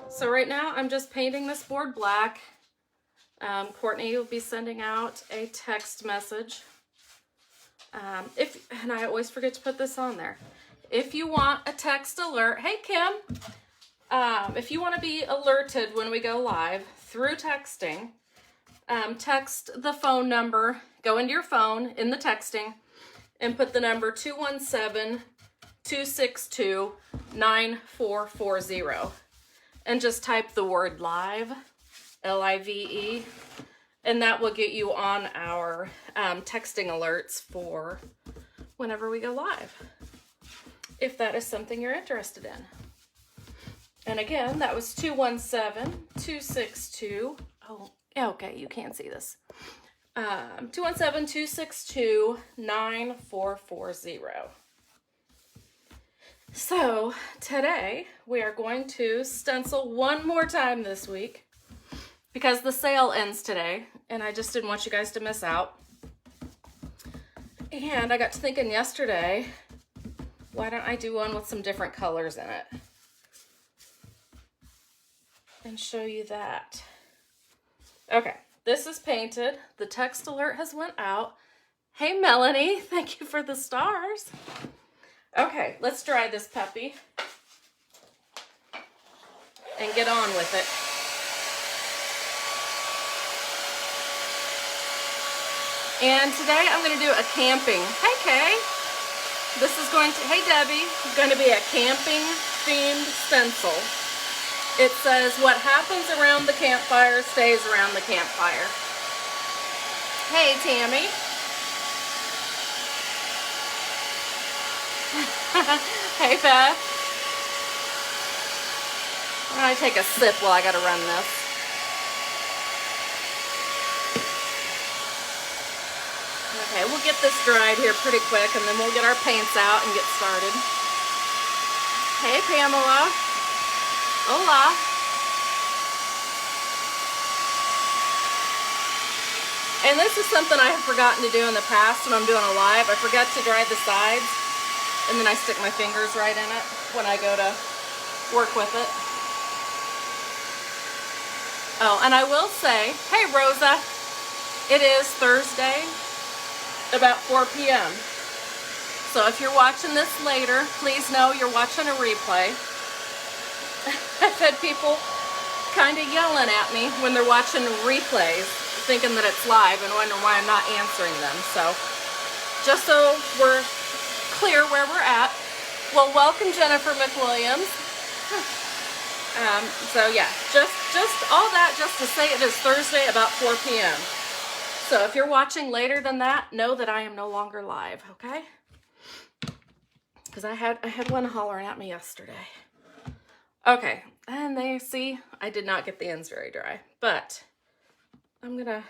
So right now I'm just painting this board black. Courtney will be sending out a text message. And I always forget to put this on there. If you want a text alert, hey Kim, if you want to be alerted when we go live through texting, text the phone number, go into your phone in the texting and put the number 217-262-9440 and just type the word live, L-I-V-E, and that will get you on our texting alerts for whenever we go live, if that is something you're interested in. And again, that was 217-262, oh, okay, you can't see this. 217-262-9440. So today we are going to stencil one more time this week because the sale ends today and I just didn't want you guys to miss out. And I got to thinking yesterday, why don't I do one with some different colors in it and show you that. Okay, this is painted. The text alert has went out. Hey Melanie, thank you for the stars. Okay, let's dry this puppy and get on with it. And today I'm going to do a camping. Hey Kay, this is going to, hey Debbie, it's going to be a camping themed stencil. It says, what happens around the campfire stays around the campfire. Hey Tammy. Hey Beth. I'm gonna take a sip while I gotta run this. Okay, we'll get this dried here pretty quick and then we'll get our paints out and get started. Hey Pamela. Hola. And this is something I have forgotten to do in the past when I'm doing a live. I forgot to dry the sides. And then I stick my fingers right in it when I go to work with it. Oh, and I will say, hey Rosa, it is Thursday, about 4 p.m. So if you're watching this later, please know you're watching a replay. I've had people kind of yelling at me when they're watching replays, thinking that it's live and wondering why I'm not answering them. So just so we're clear where we're at. Well, welcome Jennifer McWilliams. So yeah, just all that just to say it is Thursday about 4 p.m. So if you're watching later than that, know that I am no longer live, okay? Because I had one hollering at me yesterday. Okay, and they see I did not get the ends very dry, but I'm gonna,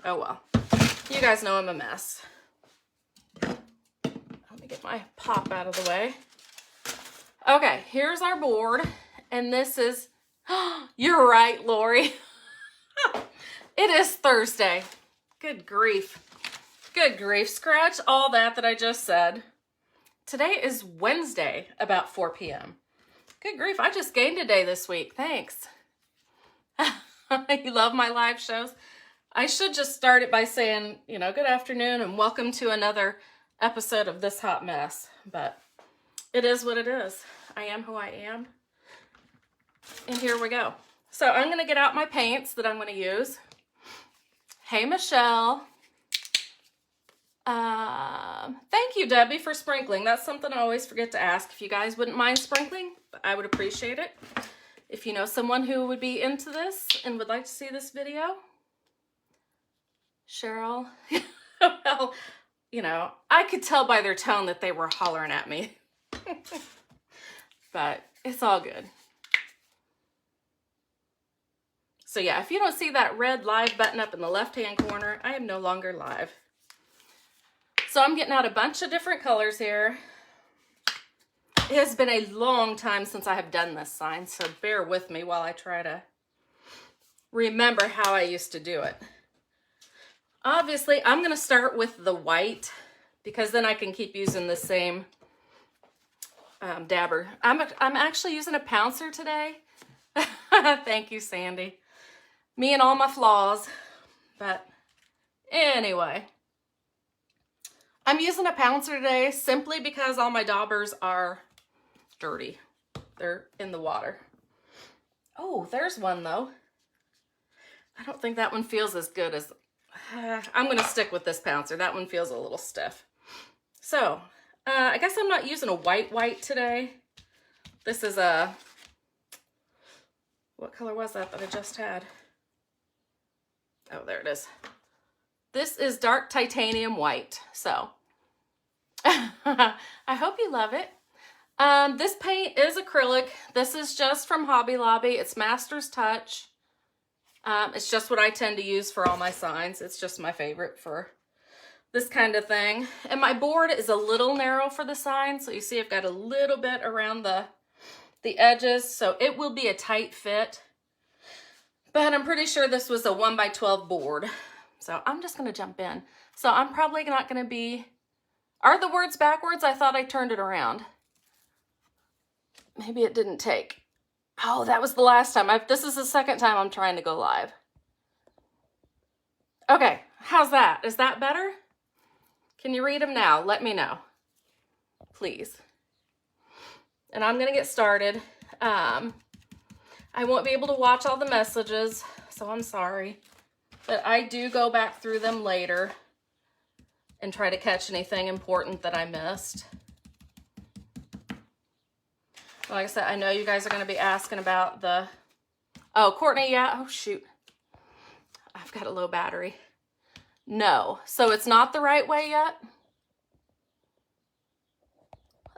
oh well. You guys know I'm a mess. Get my pop out of the way. Okay, here's our board, and this is, you're right, Lori. It is Thursday. Good grief. Good grief. Scratch all that I just said. Today is Wednesday, about 4 p.m. Good grief, I just gained a day this week. Thanks. You love my live shows? I should just start it by saying, you know, good afternoon and welcome to another episode of This Hot Mess, but it is what it is. I am who I am, and here we go. So I'm going to get out my paints that I'm going to use. Hey Michelle. Thank you Debbie for sprinkling. That's something I always forget to ask. If you guys wouldn't mind sprinkling, I would appreciate it. If you know someone who would be into this and would like to see this video. Cheryl. Well, you know, I could tell by their tone that they were hollering at me. But it's all good. So yeah, if you don't see that red live button up in the left-hand corner, I am no longer live. So I'm getting out a bunch of different colors here. It has been a long time since I have done this sign, so bear with me while I try to remember how I used to do it. Obviously, I'm going to start with the white because then I can keep using the same dabber. I'm actually using a pouncer today Thank you, Sandy. Me and all my flaws. But anyway, I'm using a pouncer today simply because all my daubers are dirty. They're in the water. Oh, there's one though. I don't think that one feels as good as... I'm going to stick with this pouncer. That one feels a little stiff. So, I guess I'm not using a white today. This is a... What color was that I just had? Oh, there it is. This is dark titanium white. So, I hope you love it. This paint is acrylic. This is just from Hobby Lobby. It's Master's Touch. It's just what I tend to use for all my signs. It's just my favorite for this kind of thing. And my board is a little narrow for the sign. So you see I've got a little bit around the edges. So it will be a tight fit. But I'm pretty sure this was a 1x12 board. So I'm just going to jump in. So I'm probably not going to be... Are the words backwards? I thought I turned it around. Maybe it didn't take. Oh, that was the last time. This is the second time I'm trying to go live. Okay, how's that? Is that better? Can you read them now? Let me know, please. And I'm going to get started. I won't be able to watch all the messages, so I'm sorry. But I do go back through them later and try to catch anything important that I missed. Like I said, I know you guys are going to be asking about the... Oh, Courtney, yeah. Oh, shoot. I've got a low battery. No. So it's not the right way yet?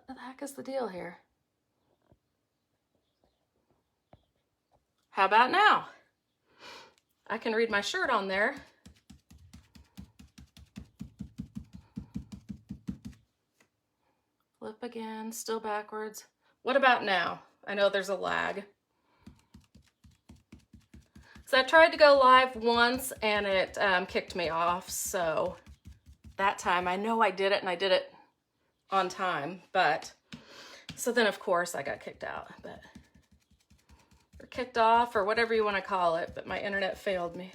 What the heck is the deal here? How about now? I can read my shirt on there. Flip again. Still backwards. What about now? I know there's a lag. So I tried to go live once and it kicked me off. So that time I know I did it and I did it on time. But so then of course I got kicked out. But or kicked off or whatever you want to call it. But my internet failed me.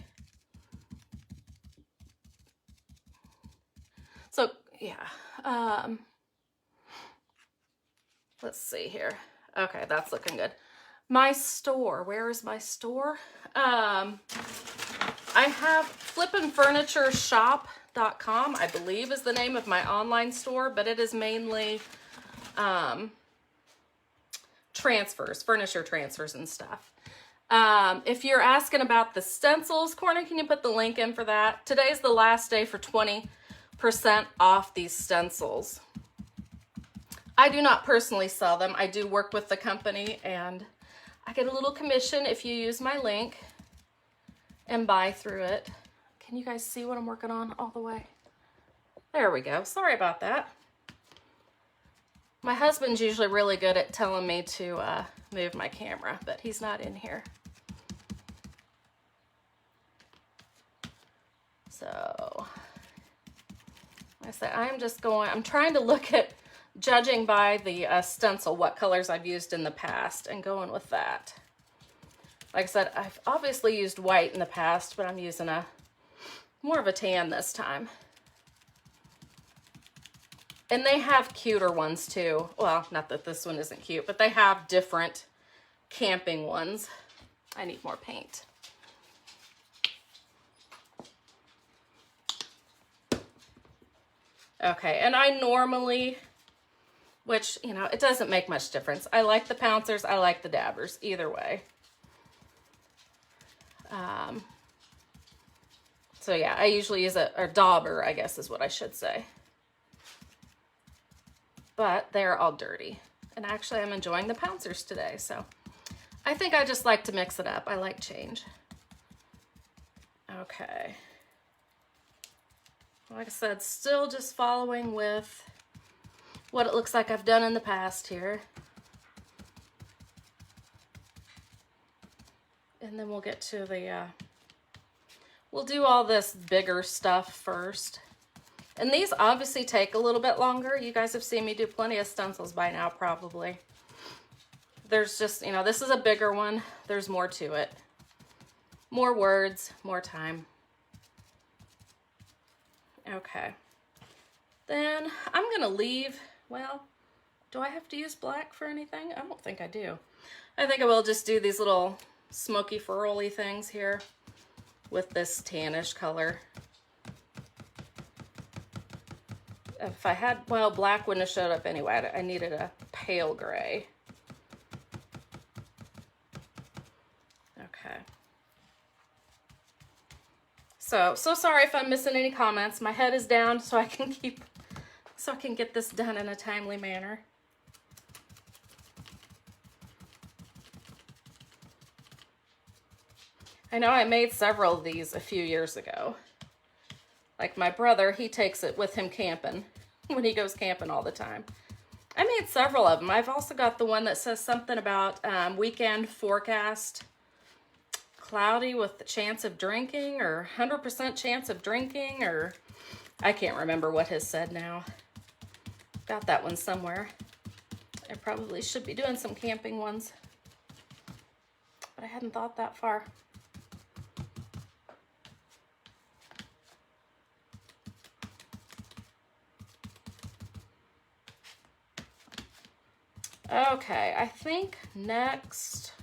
So yeah. Let's see here. Okay, that's looking good. My store, where is my store? I have flippinfurnituresshop.com, I believe is the name of my online store, but it is mainly transfers, furniture transfers and stuff. If you're asking about the stencils, Courtney, can you put the link in for that? Today's the last day for 20% off these stencils. I do not personally sell them. I do work with the company and I get a little commission if you use my link and buy through it. Can you guys see what I'm working on all the way? There we go. Sorry about that. My husband's usually really good at telling me to move my camera, but he's not in here. So, like I said, I'm trying to look at judging by the stencil, what colors I've used in the past and going with that. Like I said, I've obviously used white in the past, but I'm using more of a tan this time. And they have cuter ones too. Well, not that this one isn't cute, but they have different camping ones. I need more paint. Okay, and I normally... Which, you know, it doesn't make much difference. I like the pouncers. I like the dabbers. Either way. So, yeah, I usually use a dauber, I guess is what I should say. But they're all dirty. And actually, I'm enjoying the pouncers today. So, I think I just like to mix it up. I like change. Okay. Like I said, still just following with... what it looks like I've done in the past here. And then we'll get to the, we'll do all this bigger stuff first. And these obviously take a little bit longer. You guys have seen me do plenty of stencils by now, probably. there's just, you know, this is a bigger one. There's more to it. More words, more time. Okay. Then I'm gonna leave, well, do I have to use black for anything? I don't think I do. I think I will just do these little smoky furly things here with this tannish color. If I had, well, black wouldn't have showed up anyway. I needed a pale gray. Okay. So sorry if I'm missing any comments. My head is down so I can get this done in a timely manner. I know I made several of these a few years ago. Like my brother, he takes it with him camping when he goes camping all the time. I made several of them. I've also got the one that says something about weekend forecast, cloudy with the chance of drinking, or 100% chance of drinking, or I can't remember what his said now. Got that one somewhere. I probably should be doing some camping ones, but I hadn't thought that far. Okay, I think next,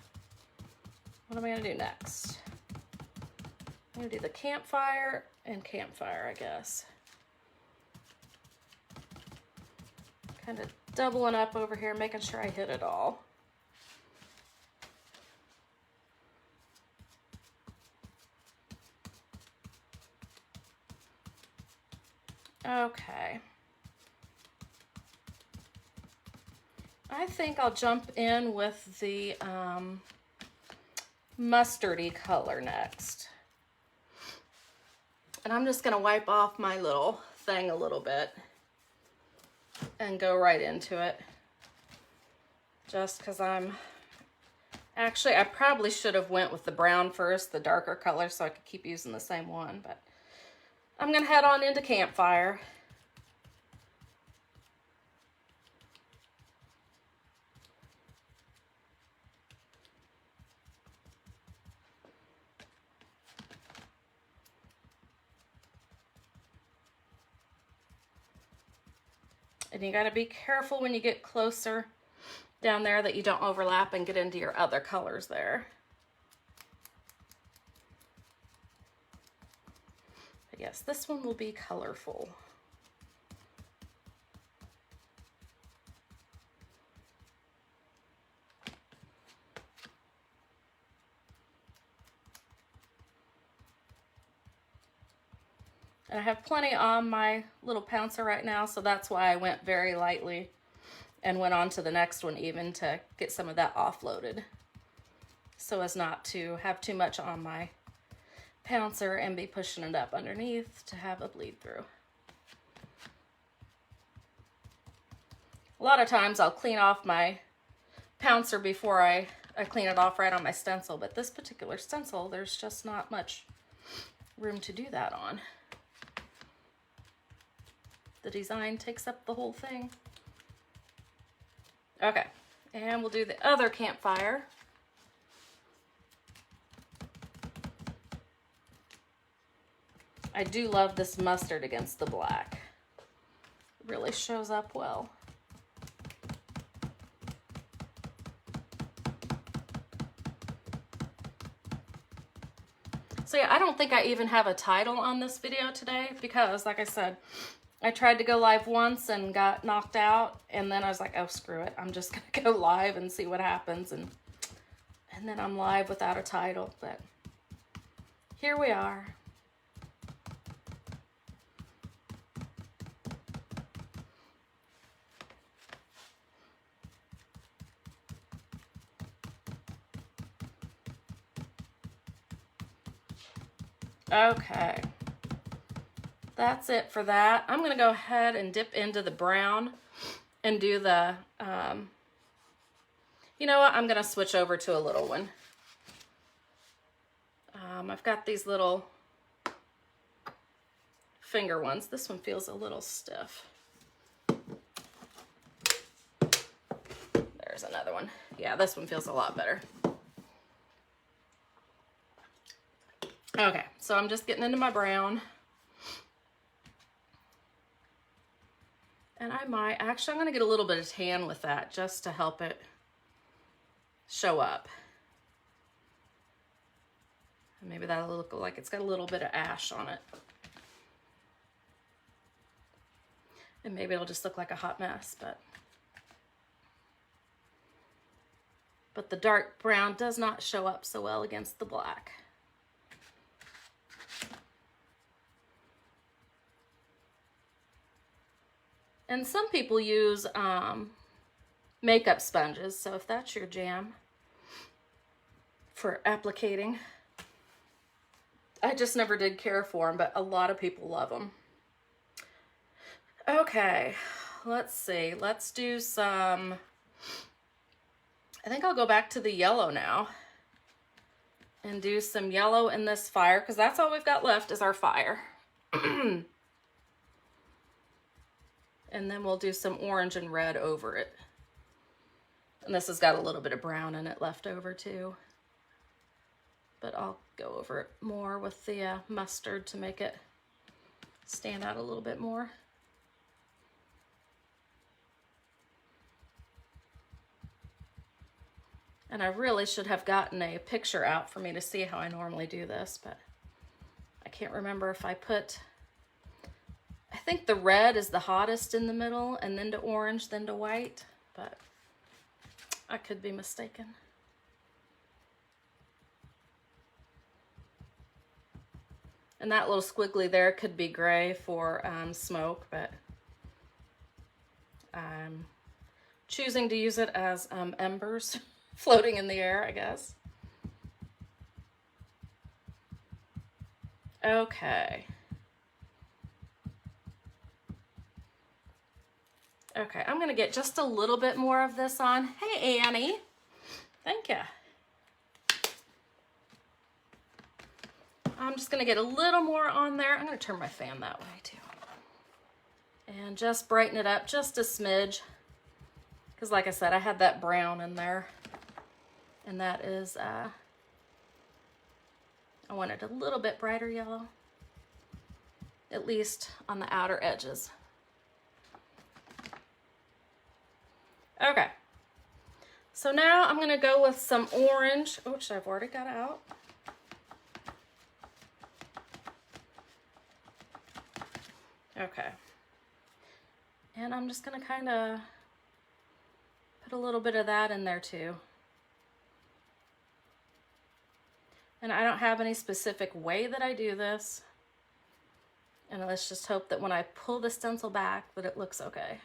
what am I gonna do next? I'm gonna do the campfire and campfire, I guess. Kind of doubling up over here, making sure I hit it all. Okay. I think I'll jump in with the mustardy color next. And I'm just gonna wipe off my little thing a little bit and go right into it. Just because actually, I probably should have went with the brown first, the darker color, so I could keep using the same one, but I'm gonna head on into campfire. And you gotta be careful when you get closer down there that you don't overlap and get into your other colors there. But yes, this one will be colorful. And I have plenty on my little pouncer right now, so that's why I went very lightly and went on to the next one even to get some of that offloaded, so as not to have too much on my pouncer and be pushing it up underneath to have a bleed through. A lot of times I'll clean off my pouncer before I clean it off right on my stencil, but this particular stencil, there's just not much room to do that on. The design takes up the whole thing. Okay, and we'll do the other campfire. I do love this mustard against the black. It really shows up well. So yeah, I don't think I even have a title on this video today because, like I said, I tried to go live once and got knocked out, and then I was like, oh, screw it. I'm just gonna go live and see what happens, and then I'm live without a title, but here we are. Okay. That's it for that. I'm gonna go ahead and dip into the brown and do the, you know what, I'm gonna switch over to a little one. I've got these little finger ones. This one feels a little stiff. There's another one. Yeah, this one feels a lot better. Okay, so I'm just getting into my brown. And I'm gonna get a little bit of tan with that just to help it show up. And maybe that'll look like it's got a little bit of ash on it. And maybe it'll just look like a hot mess, but the dark brown does not show up so well against the black. And some people use makeup sponges, so if that's your jam for applicating, I just never did care for them, but a lot of people love them. Okay, let's see. Let's do some, I think I'll go back to the yellow now and do some yellow in this fire, because that's all we've got left is our fire. And then we'll do some orange and red over it. And this has got a little bit of brown in it left over too. But I'll go over it more with the mustard to make it stand out a little bit more. And I really should have gotten a picture out for me to see how I normally do this, but I can't remember if I put, I think the red is the hottest in the middle, and then to orange, then to white, but I could be mistaken. And that little squiggly there could be gray for smoke, but I'm choosing to use it as embers floating in the air, I guess. Okay. Okay, I'm gonna get just a little bit more of this on. Hey, Annie. Thank you. I'm just gonna get a little more on there. I'm gonna turn my fan that way too. And just brighten it up just a smidge. Because like I said, I had that brown in there. And that is, I wanted a little bit brighter yellow. At least on the outer edges. Okay. So now I'm gonna go with some orange, which I've already got out. Okay. And I'm just gonna kind of put a little bit of that in there too. And I don't have any specific way that I do this. And let's just hope that when I pull the stencil back that it looks okay.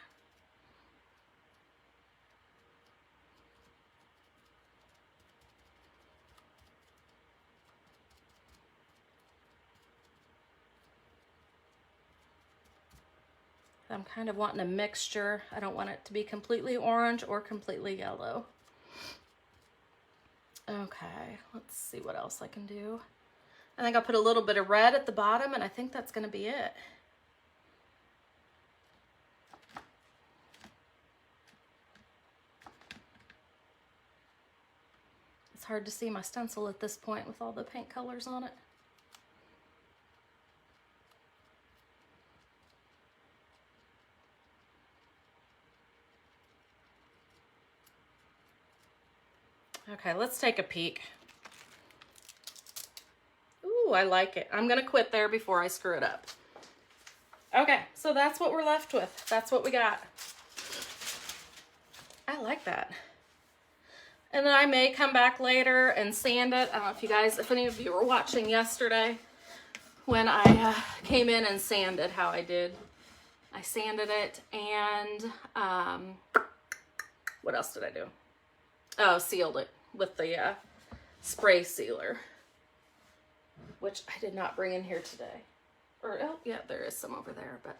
I'm kind of wanting a mixture. I don't want it to be completely orange or completely yellow. Okay, let's see what else I can do. I think I'll put a little bit of red at the bottom, and I think that's gonna be it. It's hard to see my stencil at this point with all the paint colors on it. Okay, let's take a peek. Ooh, I like it. I'm gonna quit there before I screw it up. Okay, so that's what we're left with. That's what we got. I like that. And then I may come back later and sand it. I don't know if you guys, if any of you were watching yesterday when I came in and sanded how I did. I sanded it and what else did I do? Oh, sealed it with the spray sealer, which I did not bring in here today. Or, oh, yeah, there is some over there, but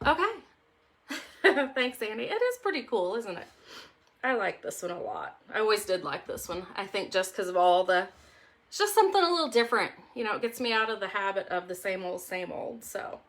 okay. Thanks, Andy. It is pretty cool, isn't it? I like this one a lot. I always did like this one. I think just because of all the, it's just something a little different. You know, it gets me out of the habit of the same old, so.